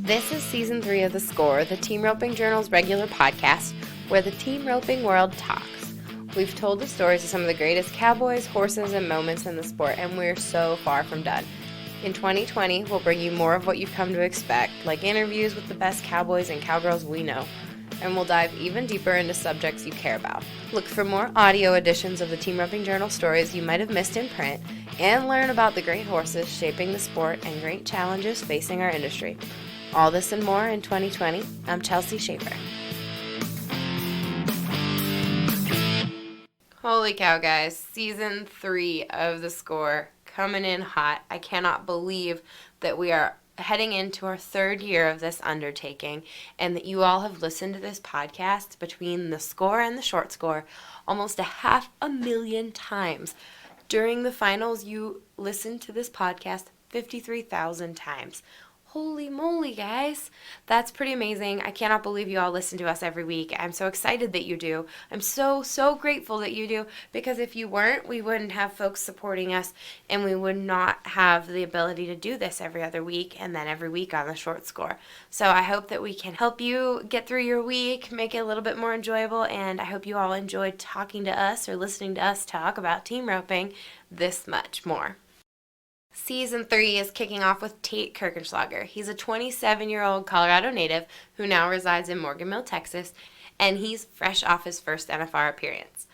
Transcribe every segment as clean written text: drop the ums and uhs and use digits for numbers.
This is Season 3 of The Score, the Team Roping Journal's regular podcast, where the team roping world talks. We've told the stories of some of the greatest cowboys, horses, and moments in the sport, and we're so far from done. In 2020, we'll bring you more of what you've come to expect, like interviews with the best cowboys and cowgirls we know, and we'll dive even deeper into subjects you care about. Look for more audio editions of the Team Roping Journal stories you might have missed in print, and learn about the great horses shaping the sport and great challenges facing our industry. All this and more in 2020. I'm Chelsea Schaefer. Holy cow, guys. Season 3 of The Score coming in hot. I cannot believe that we are heading into our third year of this undertaking and that you all have listened to this podcast between the score and the short score almost 500,000 times. During the finals, you listened to this podcast 53,000 times. Holy moly, guys. That's pretty amazing. I cannot believe you all listen to us every week. I'm so excited that you do. I'm so grateful that you do, because if you weren't, we wouldn't have folks supporting us, and we would not have the ability to do this every other week and then every week on the short score. So I hope that we can help you get through your week, make it a little bit more enjoyable, and I hope you all enjoyed talking to us or listening to us talk about team roping this much more. Season 3 is kicking off with Tate Kirchenschlager. He's a 27-year-old Colorado native who now resides in Morgan Mill, Texas, and he's fresh off his first NFR appearance.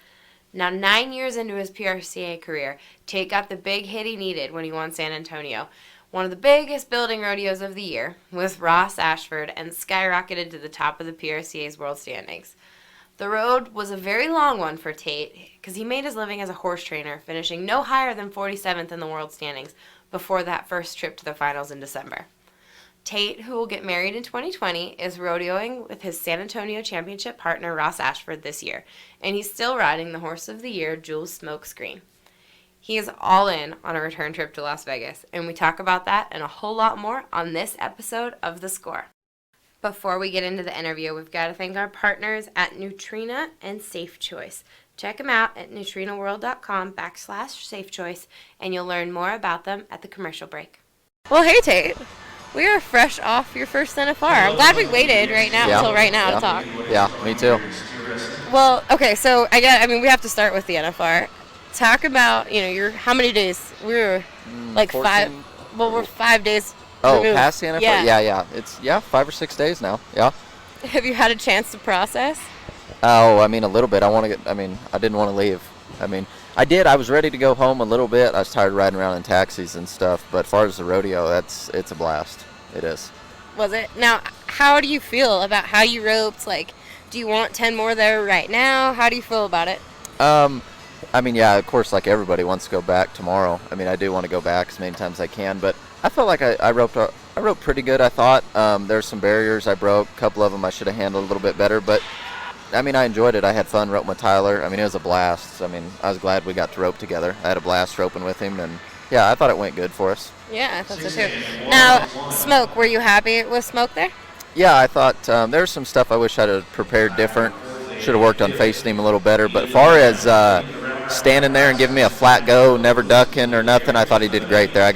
Now, 9 years into his PRCA career, Tate got the big hit he needed when he won San Antonio, one of the biggest building rodeos of the year, with Ross Ashford, and skyrocketed to the top of the PRCA's world standings. The road was a very long one for Tate, because he made his living as a horse trainer, finishing no higher than 47th in the world standings before that first trip to the finals in December. Tate, who will get married in 2020, is rodeoing with his San Antonio Championship partner Ross Ashford this year, and he's still riding the Horse of the Year Jules Smokescreen. He is all in on a return trip to Las Vegas, and we talk about that and a whole lot more on this episode of The Score. Before we get into the interview, we've got to thank our partners at Nutrena and Safe Choice. Check them out at nutrenaworld.com/safechoice, and you'll learn more about them at the commercial break. Well, hey, Tate. We are fresh off your first NFR. I'm glad we waited until right now to talk. Yeah, me too. Well, okay, so we have to start with the NFR. Talk about, how many days? We were like 14. 5. Well, we're 5 days. Oh, removed. past the NFR? Yeah. It's 5 or 6 days now. Yeah. Have you had a chance to process? Oh, a little bit. I didn't want to leave. I did. I was ready to go home a little bit. I was tired of riding around in taxis and stuff. But as far as the rodeo, it's a blast. It is. Was it? Now, how do you feel about how you roped? Like, do you want 10 more there right now? How do you feel about it? Yeah, of course, like everybody wants to go back tomorrow. I do want to go back as many times as I can, but I felt like I roped pretty good, I thought. There's some barriers I broke. A couple of them I should have handled a little bit better, but I enjoyed it. I had fun roping with Tyler. It was a blast. I was glad we got to rope together. I had a blast roping with him, and yeah, I thought it went good for us. Yeah, I thought so too. Now, Smoke, were you happy with Smoke there? Yeah, I thought there's some stuff I wish I'd have prepared different. Should have worked on facing him a little better, but as far as standing there and giving me a flat go, never ducking or nothing, I thought he did great there. He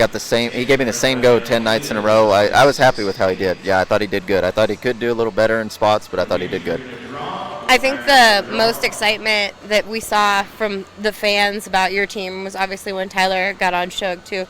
gave me the same go 10 nights in a row. I was happy with how he did. Yeah, I thought he did good. I thought he could do a little better in spots, but I thought he did good. I think the most excitement that we saw from the fans about your team was obviously when Tyler got on Sugar too.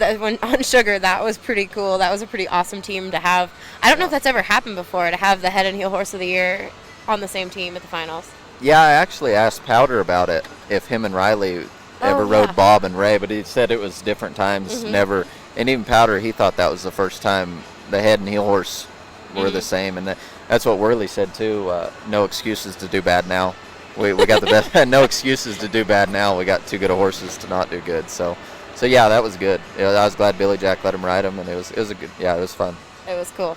On Sugar, that was pretty cool. That was a pretty awesome team to have. I don't know if that's ever happened before, to have the head and heel horse of the year on the same team at the finals. Yeah, I actually asked Powder about it, if him and Riley ever rode Bob and Ray, but he said it was different times, never. And even Powder, he thought that was the first time the head and heel horse were the same, and that's what Worley said too. No excuses to do bad now. We got the best. No excuses to do bad now. We got too good of horses to not do good. So yeah, that was good. I was glad Billy Jack let him ride him, and it was a good. Yeah, it was fun. It was cool.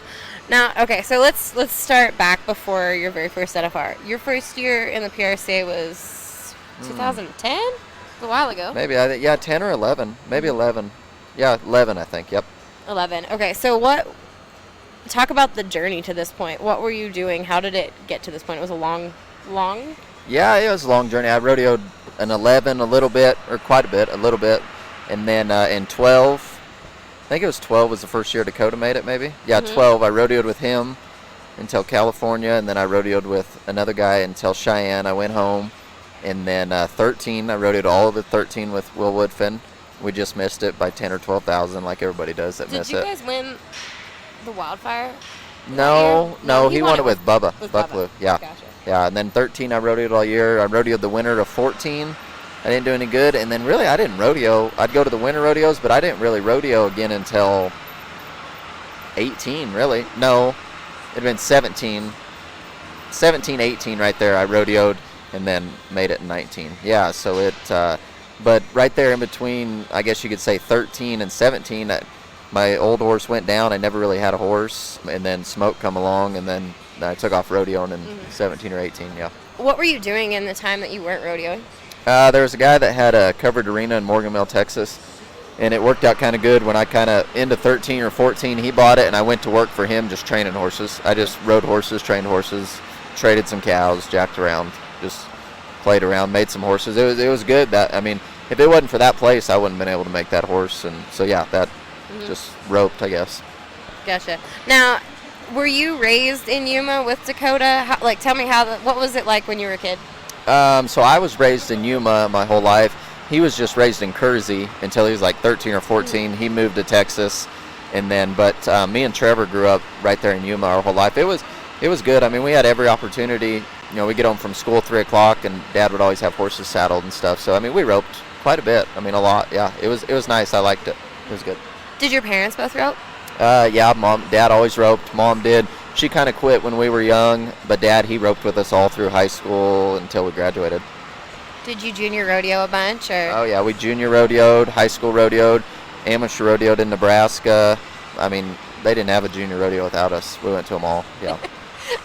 Now, okay, so let's start back before your very first NFR. Your first year in the PRCA was 2010? A while ago. Maybe, 10 or 11. Maybe 11. Yeah, 11, I think, yep. 11. Okay, so talk about the journey to this point. What were you doing? How did it get to this point? It was a long? Yeah, it was a long journey. I rodeoed an 11 a little bit, or quite a bit, and then in 12, think it was 12 was the first year Dakota made it, maybe. Yeah, 12. I rodeoed with him until California, and then I rodeoed with another guy until Cheyenne. I went home, and then 13, I rodeoed all of the 13 with Will Woodfin. We just missed it by 10 or 12,000, like everybody does that miss it. Did you guys win the wildfire? No, he won it with Bubba. Bucklew, yeah. Gotcha. Yeah, and then 13 I rodeoed all year. I rodeoed the winter to 14. I didn't do any good, and then really I didn't rodeo. I'd go to the winter rodeos, but I didn't really rodeo again until 18, really. No, it'd been 17, 18 right there. I rodeoed and then made it in 19. Yeah, so it, but right there in between, I guess you could say 13 and 17, my old horse went down. I never really had a horse, and then Smoke come along, and then I took off rodeoing in 17 or 18, yeah. What were you doing in the time that you weren't rodeoing? There was a guy that had a covered arena in Morgan Mill, Texas, and it worked out kind of good when I kind of, into 13 or 14, he bought it, and I went to work for him just training horses. I just rode horses, trained horses, traded some cows, jacked around, just played around, made some horses. It was good. That, I mean, if it wasn't for that place, I wouldn't have been able to make that horse, and so yeah, that just roped, I guess. Gotcha. Now, were you raised in Yuma with Dakota? Tell me what was it like when you were a kid? So I was raised in Yuma my whole life. He was just raised in Kersey until he was like 13 or 14. He moved to Texas, and then, but me and Trevor grew up right there in Yuma our whole life. It was good. I mean, we had every opportunity. You know, we get home from school 3 o'clock, and Dad would always have horses saddled and stuff. So I mean, we roped quite a bit. I mean, a lot. Yeah, it was nice. I liked it. It was good. Did your parents both rope? Yeah, Dad always roped. Mom did. She kind of quit when we were young, but Dad, he roped with us all through high school until we graduated. Did you junior rodeo a bunch, or? Oh yeah, we junior rodeoed, high school rodeoed, amateur rodeoed in Nebraska. I mean, they didn't have a junior rodeo without us. We went to them all. Yeah.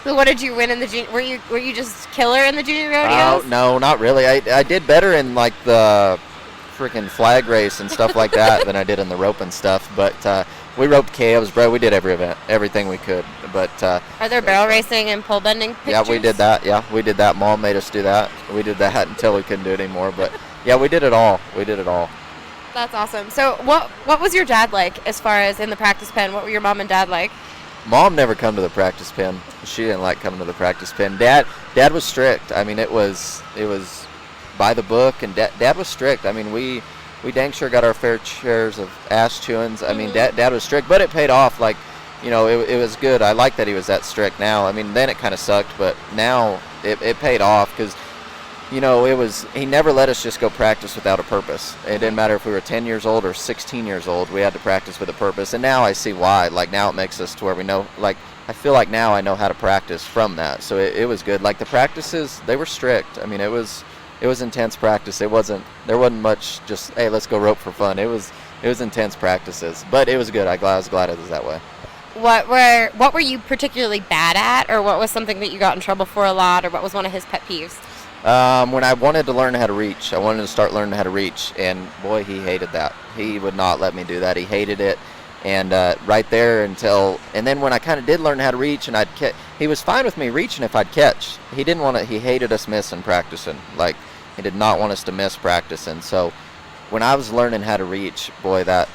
So what did you win in the junior? Were you just killer in the junior rodeos? No, not really. I did better in like the freaking flag race and stuff like that than I did in the rope and stuff. But we roped calves, bro. We did every event, everything we could. But are there barrel racing and pole bending pictures? Yeah, we did that. Yeah, we did that. Mom made us do that. We did that until we couldn't do it anymore. But yeah, we did it all. We did it all. That's awesome. So what was your dad like as far as in the practice pen? What were your mom and dad like? Mom never come to the practice pen. She didn't like coming to the practice pen. Dad was strict. I mean, it was by the book, and Dad was strict. I mean, we dang sure got our fair shares of ass chewings. I mean, Dad was strict, but it paid off. Like, you know, it was good. I like that he was that strict now. I mean, then it kind of sucked, but now it paid off because, you know, he never let us just go practice without a purpose. It didn't matter if we were 10 years old or 16 years old. We had to practice with a purpose, and now I see why. Like, now it makes us to where we know, like, I feel like now I know how to practice from that. So it was good. Like, the practices, they were strict. I mean, it was intense practice. There wasn't much just, hey, let's go rope for fun. It was intense practices, but it was good. I was glad it was that way. What were you particularly bad at, or what was something that you got in trouble for a lot, or what was one of his pet peeves? When I wanted to learn how to reach, I wanted to start learning how to reach, and boy, he hated that. He would not let me do that. He hated it, and right there and then when I kind of did learn how to reach, and he was fine with me reaching if I'd catch. He didn't want to. He hated us missing practicing. Like, he did not want us to miss practicing. So when I was learning how to reach, boy, that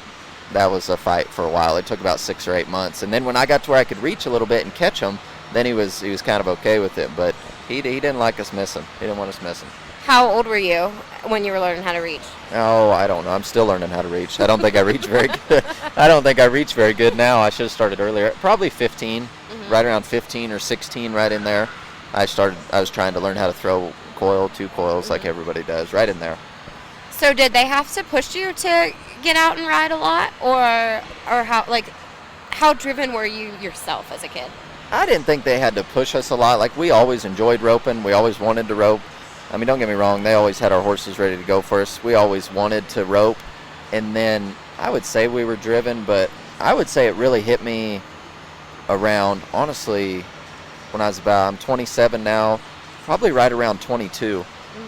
was a fight for a while. It took about 6 or 8 months, and then when I got to where I could reach a little bit and catch him, then he was kind of okay with it. But he didn't like us missing. He didn't want us missing. How old were you when you were learning how to reach? Oh, I don't know. I'm still learning how to reach. I don't think I reach very good. I don't think I reach very good now. I should have started earlier. Probably 15, right around 15 or 16, right in there. I was trying to learn how to throw two coils like everybody does, right in there. So did they have to push you to get out and ride a lot, or how driven were you yourself as a kid? I didn't think they had to push us a lot. Like, we always enjoyed roping. We always wanted to rope. I mean, don't get me wrong. They always had our horses ready to go for us. We always wanted to rope. And then I would say we were driven, but I would say it really hit me around, honestly, when I'm 27 now, probably right around 22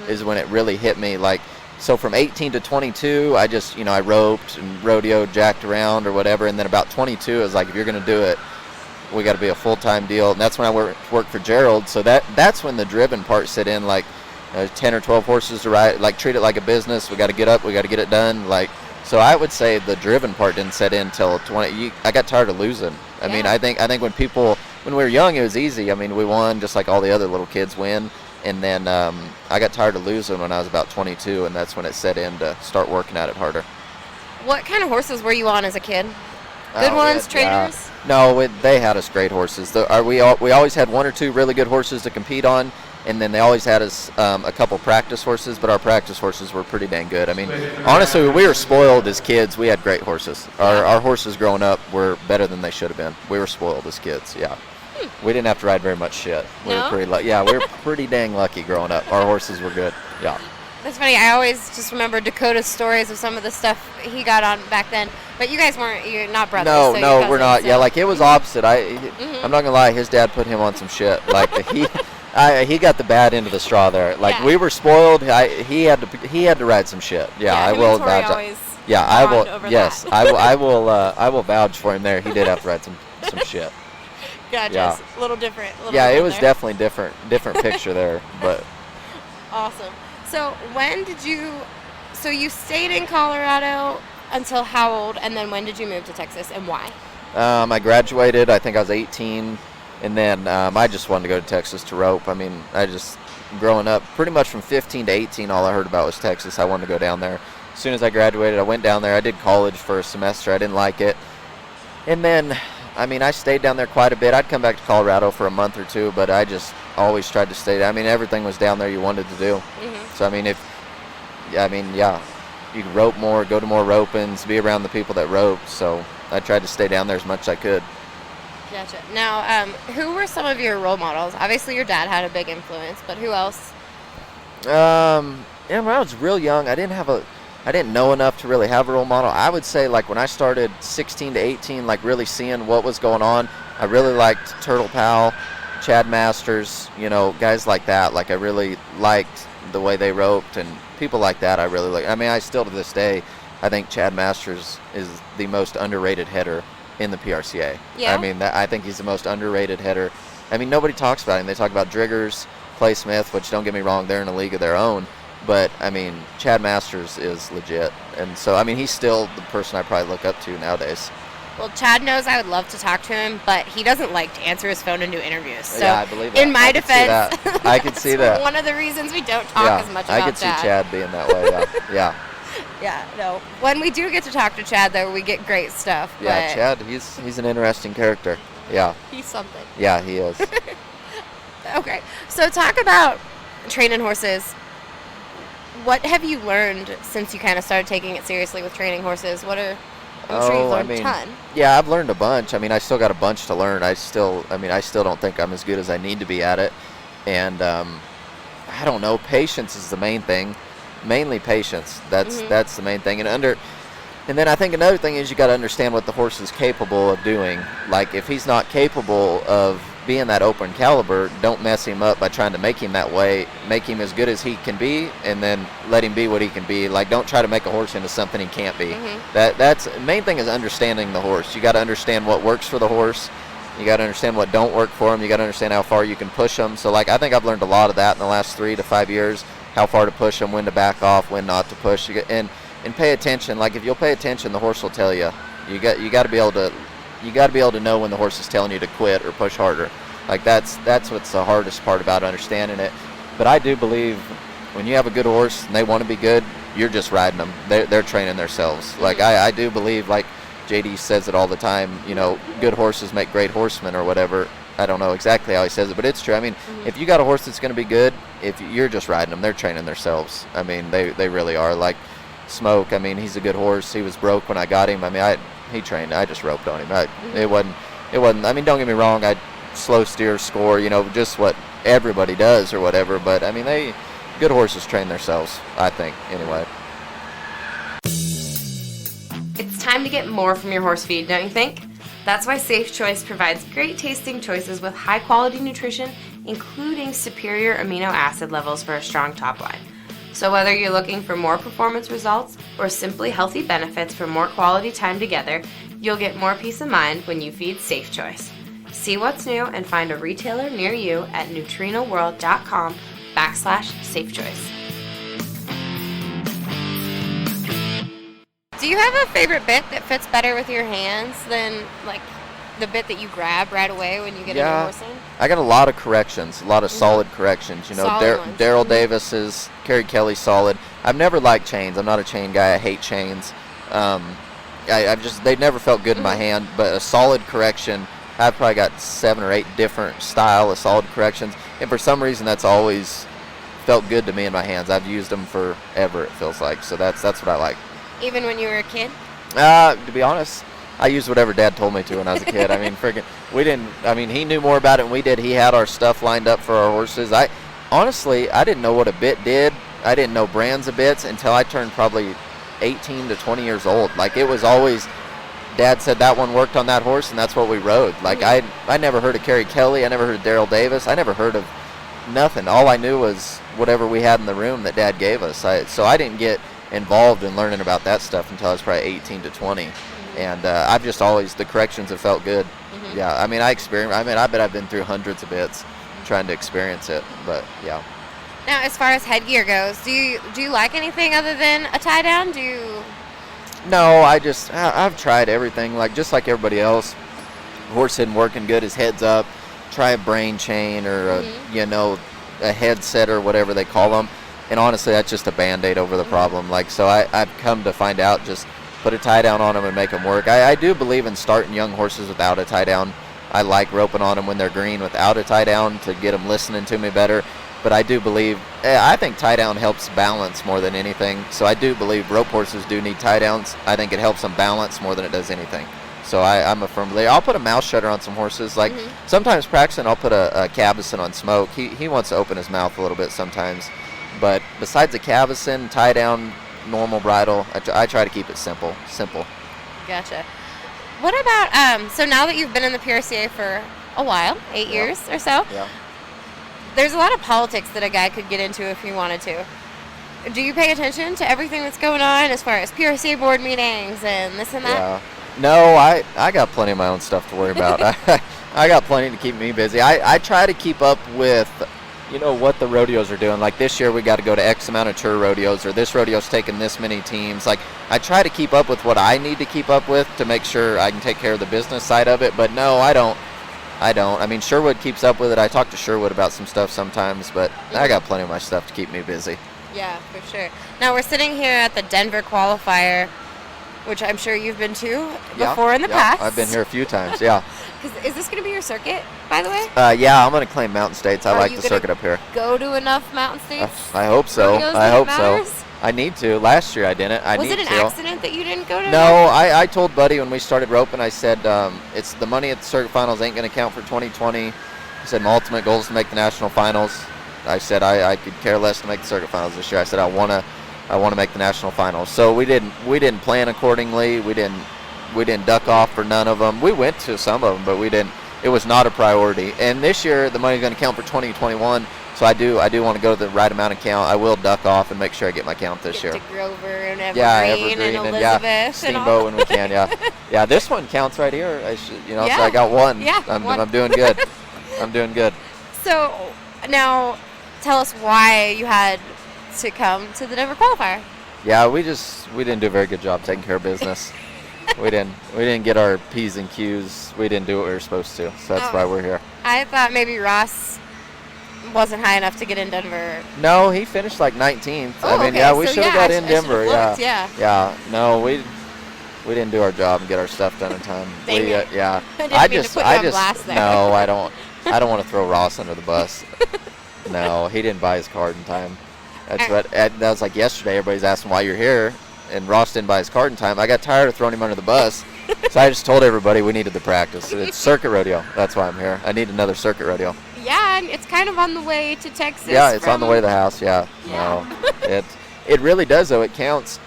is when it really hit me. Like, so from 18 to 22, I just, I roped and rodeoed, jacked around or whatever. And then about 22, it was like, if you're going to do it, we got to be a full-time deal. And that's when I worked for Gerald. So that's when the driven part set in, like 10 or 12 horses to ride, like treat it like a business. We got to get up, we got to get it done. Like, So I would say the driven part didn't set in until 20. I got tired of losing. I mean, I think when we were young, it was easy. I mean, we won just like all the other little kids win. And then I got tired of losing when I was about 22, and that's when it set in to start working at it harder. What kind of horses were you on as a kid? Good ones, trainers? No, they had us great horses. We always had one or two really good horses to compete on, and then they always had us a couple practice horses, but our practice horses were pretty dang good. I mean, honestly, we were spoiled as kids. We had great horses. Our horses growing up were better than they should have been. We were spoiled as kids, yeah. We didn't have to ride very much shit. We were pretty we were pretty dang lucky growing up. Our horses were good, yeah. That's funny. I always just remember Dakota's stories of some of the stuff he got on back then. But you guys you're not brothers. No, we're not. So. Yeah, like it was opposite. I'm not gonna lie. His dad put him on some shit. Like he got the bad end of the straw there. Like we were spoiled. He had to ride some shit. Yeah, I will vouch. Yeah, I will. Yes, I will vouch for him there. He did have to ride some shit. Gotcha. Yeah. A little different. It was definitely different picture there, but. Awesome. So when did you? So you stayed in Colorado until how old, and then when did you move to Texas, and why? I graduated. I think I was 18, and then I just wanted to go to Texas to rope. I mean, growing up, pretty much from 15 to 18, all I heard about was Texas. I wanted to go down there. As soon as I graduated, I went down there. I did college for a semester. I didn't like it, and then. I mean, I stayed down there quite a bit. I'd come back to Colorado for a month or two, but I just always tried to stay. I mean, everything was down there you wanted to do. Mm-hmm. So, I mean, you could rope more, go to more rope-ins, be around the people that rope. So I tried to stay down there as much as I could. Gotcha. Now, who were some of your role models? Obviously, your dad had a big influence, but who else? When I was real young, I didn't know enough to really have a role model. I would say, like, when I started 16 to 18, like, really seeing what was going on, I really liked Turtle Powell, Chad Masters, guys like that. Like, I really liked the way they roped, and people like that I really like. I mean, I still, to this day, I think Chad Masters is the most underrated header in the PRCA. Yeah. I mean, I think he's the most underrated header. I mean, nobody talks about him. They talk about Driggers, Clay Smith, which, don't get me wrong, they're in a league of their own. But, I mean, Chad Masters is legit. And so, I mean, he's still the person I probably look up to nowadays. Well, Chad knows I would love to talk to him, but he doesn't like to answer his phone and do interviews. So, yeah, I believe that. In my defense, I can see that. One of the reasons we don't talk as much about Chad. I could see Chad being that way, yeah. Yeah, no. When we do get to talk to Chad, though, we get great stuff. Yeah, Chad, he's an interesting character. Yeah. He's something. Yeah, he is. Okay, so talk about training horses. What have you learned since you kind of started taking it seriously with training horses? I'm sure you've learned a ton. Yeah, I've learned a bunch. I mean, I still got a bunch to learn. I still don't think I'm as good as I need to be at it. And I don't know, patience is the main thing. Mainly patience. That's the main thing. And then I think another thing is you got to understand what the horse is capable of doing. Like, if he's not capable of being that open caliber, don't mess him up by trying to make him that way. Make him as good as he can be, and then let him be what he can be. Like, don't try to make a horse into something he can't be. Mm-hmm. That's the main thing, is understanding the horse. You got to understand what works for the horse. You got to understand what don't work for him. You got to understand how far you can push him. So, like, I think I've learned a lot of that in the last 3 to 5 years. How far to push him, when to back off, when not to push, and pay attention. Like, if you'll pay attention, the horse will tell you. You got to be able to know when the horse is telling you to quit or push harder. Like, that's what's the hardest part about understanding it. But I do believe when you have a good horse and they want to be good, you're just riding them. They're training themselves. Like, I do believe, like JD says it all the time, good horses make great horsemen or whatever. I don't know exactly how he says it, but it's true. I mean, if you got a horse that's going to be good, if you're just riding them, they're training themselves. I mean, they really are. Like Smoke, I mean, he's a good horse. He was broke when I got him. I mean, he trained. I just roped on him. It wasn't. I mean, don't get me wrong. I slow steer, score, just what everybody does or whatever. But I mean, good horses train themselves, I think, anyway. It's time to get more from your horse feed, don't you think? That's why Safe Choice provides great tasting choices with high quality nutrition, including superior amino acid levels for a strong top line. So whether you're looking for more performance results or simply healthy benefits for more quality time together, you'll get more peace of mind when you feed Safe Choice. See what's new and find a retailer near you at NutrenaWorld.com/SafeChoice. Do you have a favorite bit that fits better with your hands than, like, the bit that you grab right away when you get into horsing? I got a lot of corrections, a lot of solid corrections. You know, Daryl Davis's, Kerry Kelly's solid. I've never liked chains. I'm not a chain guy. I hate chains. They never felt good in my hand, but a solid correction, I've probably got 7 or 8 different style of solid corrections, and for some reason that's always felt good to me in my hands. I've used them forever, it feels like, so that's what I like. Even when you were a kid? To be honest, I used whatever Dad told me to when I was a kid. I mean, he knew more about it than we did. He had our stuff lined up for our horses. Honestly, I didn't know what a bit did. I didn't know brands of bits until I turned probably 18 to 20 years old. Like, it was always, Dad said that one worked on that horse, and that's what we rode. Like, I never heard of Kerry Kelly. I never heard of Daryl Davis. I never heard of nothing. All I knew was whatever we had in the room that Dad gave us. So I didn't get involved in learning about that stuff until I was probably 18 to 20. And I've just always, the corrections have felt good. Yeah, I mean, I bet I've been through hundreds of bits trying to experience it, but yeah. Now, as far as headgear goes, do you like anything other than a tie down? No, I've tried everything, just like everybody else. Horse isn't working good, his head's up. Try a brain chain or a headset or whatever they call them. And honestly, that's just a Band-Aid over the problem. So I've come to find out, just put a tie down on them and make them work. I do believe in starting young horses without a tie down. I like roping on them when they're green without a tie down to get them listening to me better. But I do believe, I think tie down helps balance more than anything. So I do believe rope horses do need tie downs. I think it helps them balance more than it does anything. So I'm a firm believer. I'll put a mouth shutter on some horses. Sometimes practicing, I'll put a Cavison on Smoke. He wants to open his mouth a little bit sometimes. But besides the Cavison, tie down, normal bridle, I try to keep it simple. Gotcha. What about, so now that you've been in the PRCA for a while, 8 years or so, there's a lot of politics that a guy could get into if he wanted to. Do you pay attention to everything that's going on as far as PRCA board meetings and this and that? Yeah. No, I got plenty of my own stuff to worry about. I got plenty to keep me busy. I try to keep up with, what the rodeos are doing. Like this year we got to go to X amount of tour rodeos, or this rodeo's taking this many teams. I try to keep up with what I need to keep up with to make sure I can take care of the business side of it. But no, I don't. I mean, Sherwood keeps up with it. I talk to Sherwood about some stuff sometimes, but I got plenty of my stuff to keep me busy. Yeah, for sure. Now we're sitting here at the Denver qualifier, which I'm sure you've been to before in the past. I've been here a few times, yeah. Is this going to be your circuit, by the way? Yeah, I'm going to claim Mountain States. I like the circuit up here. Go to enough Mountain States? I hope so. I hope so. I need to. Last year I didn't. Was it an accident that you didn't go to? No, I told Buddy when we started roping, I said, it's the money at the circuit finals ain't going to count for 2020. I said, my ultimate goal is to make the national finals. I said, I could care less to make the circuit finals this year. I said, I want to make the national finals. So we didn't plan accordingly. We didn't duck off for none of them. We went to some of them, but we didn't. It was not a priority. And this year the money's going to count for 2021. So I do want to go to the right amount of count. I will duck off and make sure I get my count this year. To Grover and Evergreen and Elizabeth Steamboat when we can. Yeah. This one counts right here. So I got one. Yeah, I'm doing good. I'm doing good. So now, tell us why you had to come to the Denver qualifier. Yeah, we didn't do a very good job taking care of business. we didn't get our P's and Q's. We didn't do what we were supposed to. So that's why we're here. I thought maybe Ross wasn't high enough to get in Denver. No, he finished 19th. Oh, we should have got in Denver. Yeah. No, we didn't do our job and get our stuff done in time. I didn't put you on blast there. No, I don't want to throw Ross under the bus. No, he didn't buy his card in time. That was like yesterday. Everybody's asking why you're here, and Ross didn't buy his card in time. I got tired of throwing him under the bus, so I just told everybody we needed the practice. It's circuit rodeo. That's why I'm here. I need another circuit rodeo. Yeah, and it's kind of on the way to Texas. Yeah, it's on the way to the house. Yeah. No, it really does though. It counts.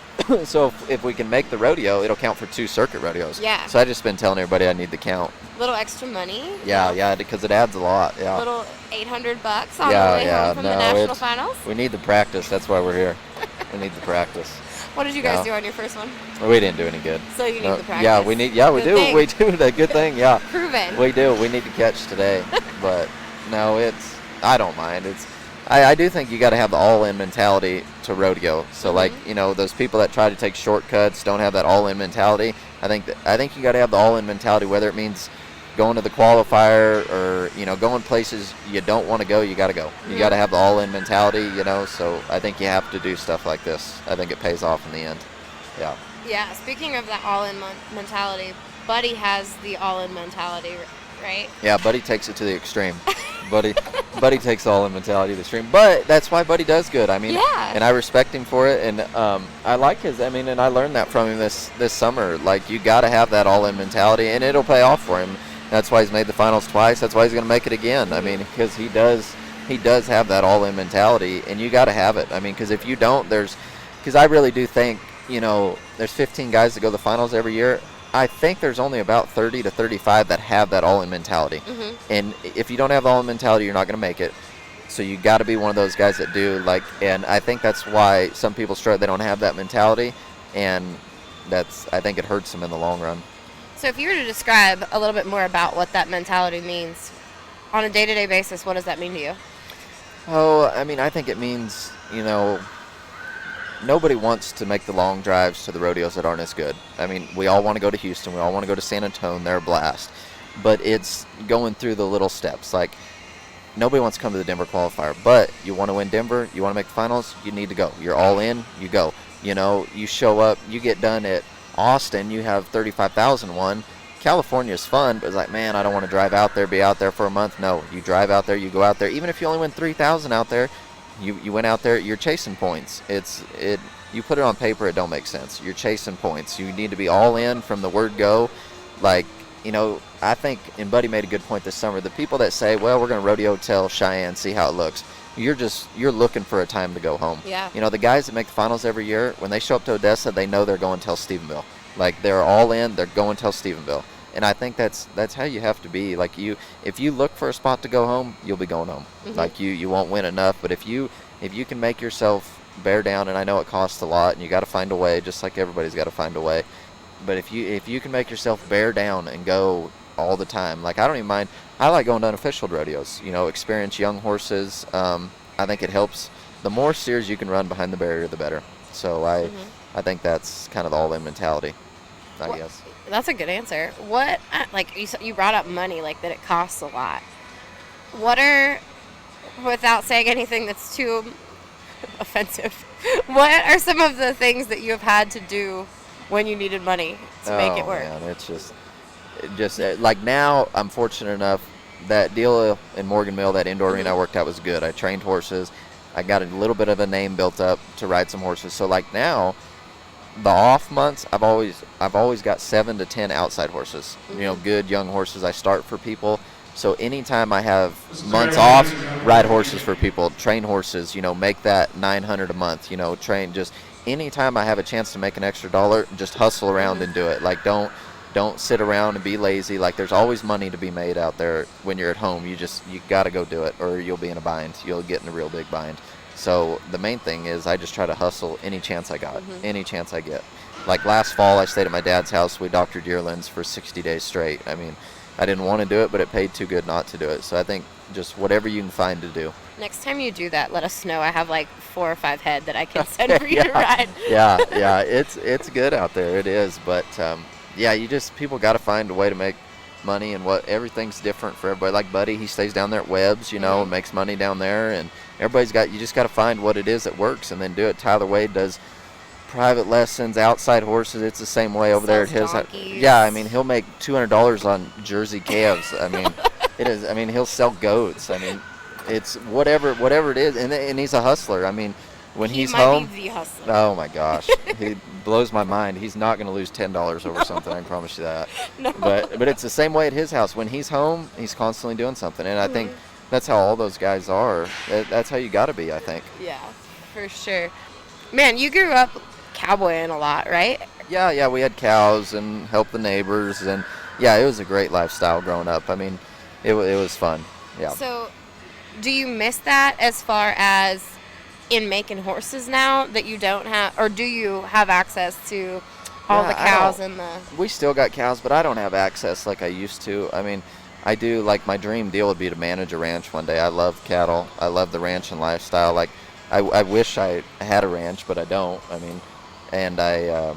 So if we can make the rodeo, it'll count for 2 circuit rodeos. Yeah. So I just been telling everybody I need the count. Little extra money. Yeah, because it adds a lot. Yeah. Little $800 on the way home from the national finals. We need the practice. That's why we're here. We need the practice. What did you guys do on your first one? We didn't do any good. So you need the practice. Yeah, we do. We do the good thing. Yeah. Proven. We do. We need to catch today, but no, I don't mind. I do think you got to have the all-in mentality to rodeo. So, like, Mm-hmm. you know, those people that try to take shortcuts don't have that all-in mentality. I think you got to have the all-in mentality, whether it means going to the qualifier or, you know, going places you don't want to go. You got to go. You got to have the all-in mentality. You know, so I think you have to do stuff like this. I think it pays off in the end. Yeah. Yeah, speaking of that all-in mentality, Buddy has the all-in mentality, right? Yeah, Buddy takes it to the extreme. Buddy takes all in mentality to the extreme. But that's why Buddy does good. I mean, Yeah. and I respect him for it. And I like his. I mean, and I learned that from him this summer. Like, you got to have that all in mentality, and it'll pay off for him. That's why he's made the finals twice. That's why he's going to make it again. I mean, because he does have that all in mentality, and you got to have it. I mean, because if you don't, because I really do think, you know, there's 15 guys that go to the finals every year. I think there's only about 30 to 35 that have that all-in mentality. Mm-hmm. And if you don't have the all-in mentality, you're not going to make it. So you got to be one of those guys that do. Like, and I think that's why some people struggle. They don't have that mentality, and I think it hurts them in the long run. So if you were to describe a little bit more about what that mentality means on a day-to-day basis, what does that mean to you? Oh, I mean, I think it means, you know, nobody wants to make the long drives to the rodeos that aren't as good. I mean, we all want to go to Houston. We all want to go to San Antonio. They're a blast. But it's going through the little steps. Like, nobody wants to come to the Denver qualifier. But you want to win Denver, you want to make the finals, you need to go. You're all in, you go. You know, you show up, you get done at Austin, you have 35,000 won. California is fun, but it's like, man, I don't want to drive out there, be out there for a month. No, you drive out there, you go out there. Even if you only win 3,000 out there, you went out there, you're chasing points. You put it on paper, it don't make sense. You're chasing points. You need to be all in from the word go. Like, you know, I think, and Buddy made a good point this summer, the people that say, well, we're going to rodeo till Cheyenne, see how it looks, you're looking for a time to go home. Yeah. You know, the guys that make the finals every year, when they show up to Odessa, they know they're going till Stephenville. Like, they're all in, they're going till Stephenville. And I think that's how you have to be. Like, if you look for a spot to go home, you'll be going home. Mm-hmm. Like, you won't win enough, but if you can make yourself bear down, and I know it costs a lot, and you got to find a way, just like everybody's got to find a way. But if you can make yourself bear down and go all the time, like, I don't even mind. I like going to unofficial rodeos. You know, experience young horses. I think it helps. The more steers you can run behind the barrier, the better. So I think that's kind of the all-in mentality, I guess. That's a good answer. What, like, you brought up money, like, that it costs a lot. What are, without saying anything that's too offensive, what are some of the things that you have had to do when you needed money to make it work? Man, it's just like, now I'm fortunate enough that deal in Morgan Mill, that indoor arena I worked at, was good. I trained horses. I got a little bit of a name built up to ride some horses. So, like, now, the off months, I've always got 7 to 10 outside horses. You know, good young horses I start for people. So anytime I have months off, ride horses for people, train horses, you know, make that $900 a month, you know, train. Just anytime I have a chance to make an extra dollar, just hustle around and do it. Like, don't sit around and be lazy. Like, there's always money to be made out there when you're at home. You got to go do it, or you'll be in a bind. You'll get in a real big bind. So the main thing is I just try to hustle any chance I got, any chance I get. Like, last fall, I stayed at my dad's house. We doctored yearlings for 60 days straight. I mean, I didn't want to do it, but it paid too good not to do it. So I think just whatever you can find to do. Next time you do that, let us know. I have like 4 or 5 head that I can send for you to ride. yeah, it's good out there. It is, but people got to find a way to make money, and everything's different for everybody. Like Buddy, he stays down there at Webb's, you know, and makes money down there, and you just got to find what it is that works and then do it. Tyler Wade does private lessons, outside horses. It's the same way over there at his. Yeah, I mean, he'll make $200 on Jersey calves. I mean, it is. I mean, he'll sell goats. I mean, it's whatever it is, and he's a hustler. I mean, when he's home, be the hustler. Oh my gosh, he blows my mind. He's not going to lose $10 over something. I can promise you that. No. But it's the same way at his house. When he's home, he's constantly doing something, and I think that's how all those guys are. That's how you got to be, I think. Yeah, for sure. Man, you grew up cowboying a lot, right? Yeah, we had cows and helped the neighbors, and yeah, it was a great lifestyle growing up. I mean, it was fun. Yeah. So, do you miss that as far as in making horses now that you don't have, or do you have access to all the cows and the? We still got cows, but I don't have access like I used to. I mean, I do, like, my dream deal would be to manage a ranch one day. I love cattle. I love the ranching lifestyle. Like, I wish I had a ranch, but I don't. I mean, and I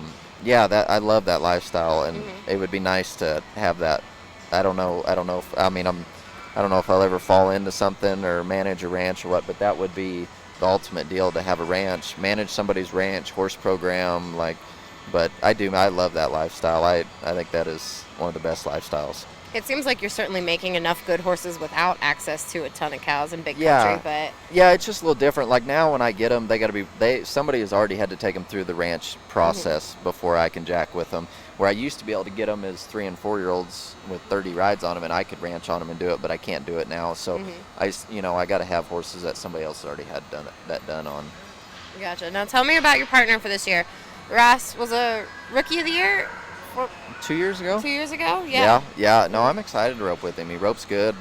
love that lifestyle, and it would be nice to have that. I don't know if, I don't know if I'll ever fall into something or manage a ranch or what, but that would be the ultimate deal, to have a ranch, manage somebody's ranch, horse program, like, but I love that lifestyle. I think that is one of the best lifestyles. It seems like you're certainly making enough good horses without access to a ton of cows in big country, but yeah, it's just a little different. Like, now when I get them, somebody has already had to take them through the ranch process before I can jack with them. Where I used to be able to get them as 3 and 4 year olds with 30 rides on them, and I could ranch on them and do it, but I can't do it now. So I got to have horses that somebody else already had done on. Gotcha. Now tell me about your partner for this year. Ross was a Rookie of the Year 2 years ago. 2 years ago, yeah. Yeah. No, I'm excited to rope with him. He ropes good.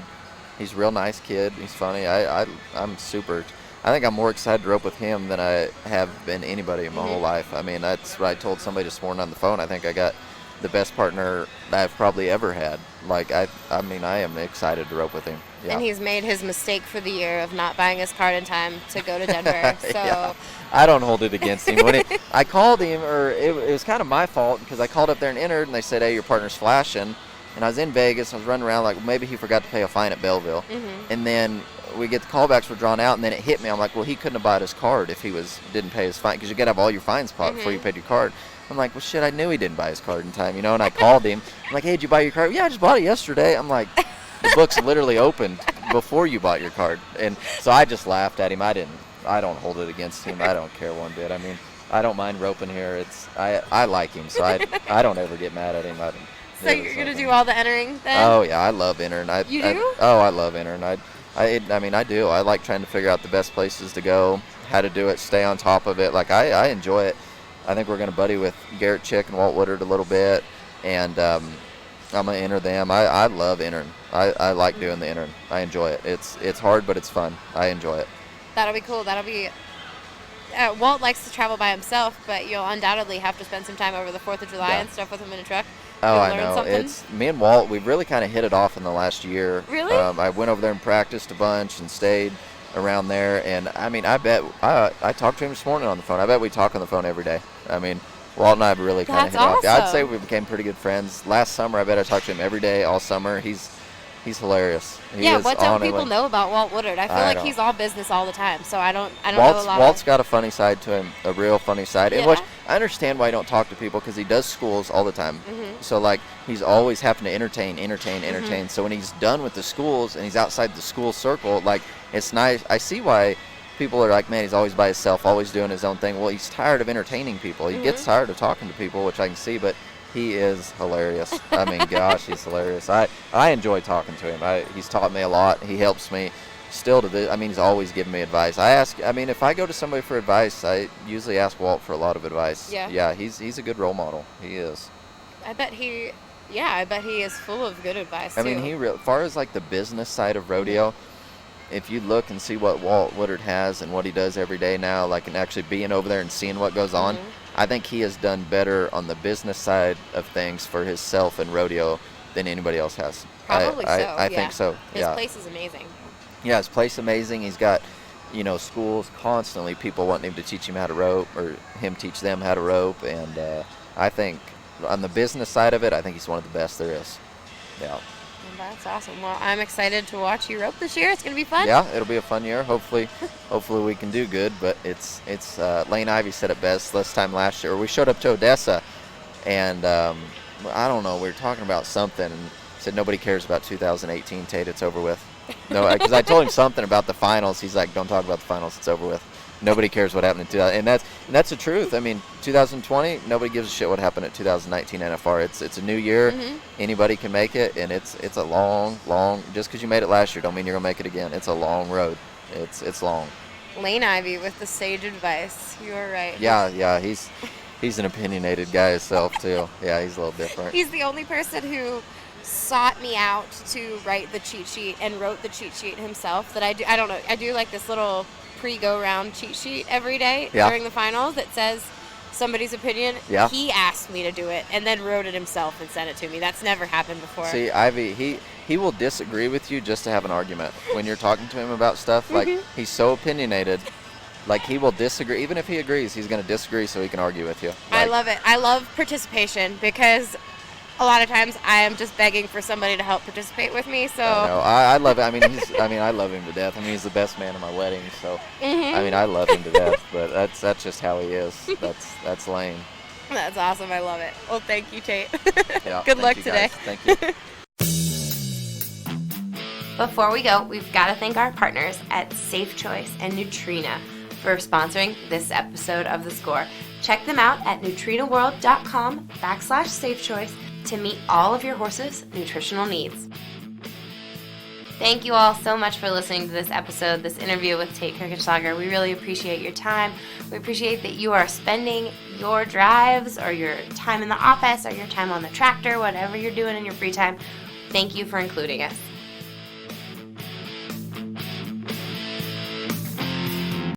He's a real nice kid. He's funny. I'm super. I think I'm more excited to rope with him than I have been anybody in my whole life. I mean, that's what I told somebody this morning on the phone. I think I got the best partner that I've probably ever had. Like, I am excited to rope with him. Yeah. And he's made his mistake for the year of not buying his card in time to go to Denver. So yeah. I don't hold it against him. I called him, or it was kind of my fault, because I called up there and entered, and they said, hey, your partner's flashing. And I was in Vegas. I was running around like, maybe he forgot to pay a fine at Belleville. And then we get the callbacks were drawn out, and then it hit me. I'm like, well, he couldn't have bought his card if he didn't pay his fine, because you got to have all your fines bought before you paid your card. I'm like, well, shit, I knew he didn't buy his card in time, and I called him. I'm like, hey, did you buy your card? Yeah, I just bought it yesterday. I'm like, the book's literally opened before you bought your card. And so I just laughed at him. I don't hold it against him. I don't care one bit. I mean, I don't mind roping here. I like him, so I don't ever get mad at him. So you're going to do all the entering then? Oh, yeah, I love entering. You do? I love entering. I do. I like trying to figure out the best places to go, how to do it, stay on top of it. Like, I enjoy it. I think we're going to buddy with Garrett Chick and Walt Woodard a little bit, and I'm going to enter them. I love entering. I like doing the entering. I enjoy it. It's hard, but it's fun. I enjoy it. That'll be cool. That'll be... Walt likes to travel by himself, but you'll undoubtedly have to spend some time over the 4th of July and stuff with him in a truck. Oh, I know. Something. It's me and Walt. We've really kind of hit it off in the last year. Really? I went over there and practiced a bunch and stayed around there. And I mean, I bet I talked to him this morning on the phone. I bet we talk on the phone every day. I mean, Walt and I have really kind of hit it off. I'd say we became pretty good friends. Last summer, I bet I talked to him every day all summer. He's hilarious. What don't people know about Walt Woodard? I feel like he's all business all the time, so I don't know a lot. Walt's got a funny side to him, a real funny side. And which I understand why I don't talk to people, because he does schools all the time. So, like, he's always having to entertain. So when he's done with the schools and he's outside the school circle, like, it's nice. I see why people are like, man, he's always by himself, always doing his own thing. Well, he's tired of entertaining people. He gets tired of talking to people, which I can see, but he is hilarious. I mean, gosh, he's hilarious. I enjoy talking to him. He's taught me a lot. He helps me still to this. I mean, he's always giving me advice. If I go to somebody for advice, I usually ask Walt for a lot of advice. Yeah, he's a good role model. He is. I bet he is full of good advice, too. I mean, as far as, like, the business side of rodeo, if you look and see what Walt Woodard has and what he does every day now, like, and actually being over there and seeing what goes on, I think he has done better on the business side of things for himself and rodeo than anybody else has. Probably I think so. His place is amazing. Yeah, his place is amazing. He's got, schools constantly, people wanting him to teach him how to rope, or him teach them how to rope. And I think on the business side of it, I think he's one of the best there is. Yeah. That's awesome. Well, I'm excited to watch you rope this year. It's going to be fun. Yeah, it'll be a fun year. Hopefully we can do good. But it's Lane Ivey said it best this time last year. We showed up to Odessa, and I don't know, we were talking about something, and said nobody cares about 2018, Tate. It's over with. No, because I told him something about the finals. He's like, don't talk about the finals. It's over with. Nobody cares what happened in 2000, and that's the truth. I mean, 2020, nobody gives a shit what happened at 2019 NFR. It's a new year. Anybody can make it, and it's a long. Just because you made it last year, don't mean you're gonna make it again. It's a long road. It's long. Lane Ivey with the sage advice. You are right. Yeah. He's an opinionated guy himself too. Yeah, he's a little different. He's the only person who sought me out to write the cheat sheet and wrote the cheat sheet himself. That I do. I don't know. I do like this little pre-go-round cheat sheet every day during the finals that says somebody's opinion. Yeah. He asked me to do it and then wrote it himself and sent it to me. That's never happened before. See, Ivy, he he will disagree with you just to have an argument when you're talking to him about stuff. Like, he's so opinionated. Like, he will disagree. Even if he agrees, he's going to disagree so he can argue with you. Like, I love it. I love participation because a lot of times I am just begging for somebody to help participate with me. So I love it. I mean, I love him to death. I mean, he's the best man at my wedding. So I mean, I love him to death. But that's just how he is. That's Lane. That's awesome. I love it. Well, thank you, Tate. Yeah, Good luck today. Thank you. Before we go, we've got to thank our partners at Safe Choice and Nutrena for sponsoring this episode of The Score. Check them out at nutrenaworld.com/safechoice to meet all of your horse's nutritional needs. Thank you all so much for listening to this episode, this interview with Tate Kirchenschlager. We really appreciate your time. We appreciate that you are spending your drives or your time in the office or your time on the tractor, whatever you're doing in your free time. Thank you for including us.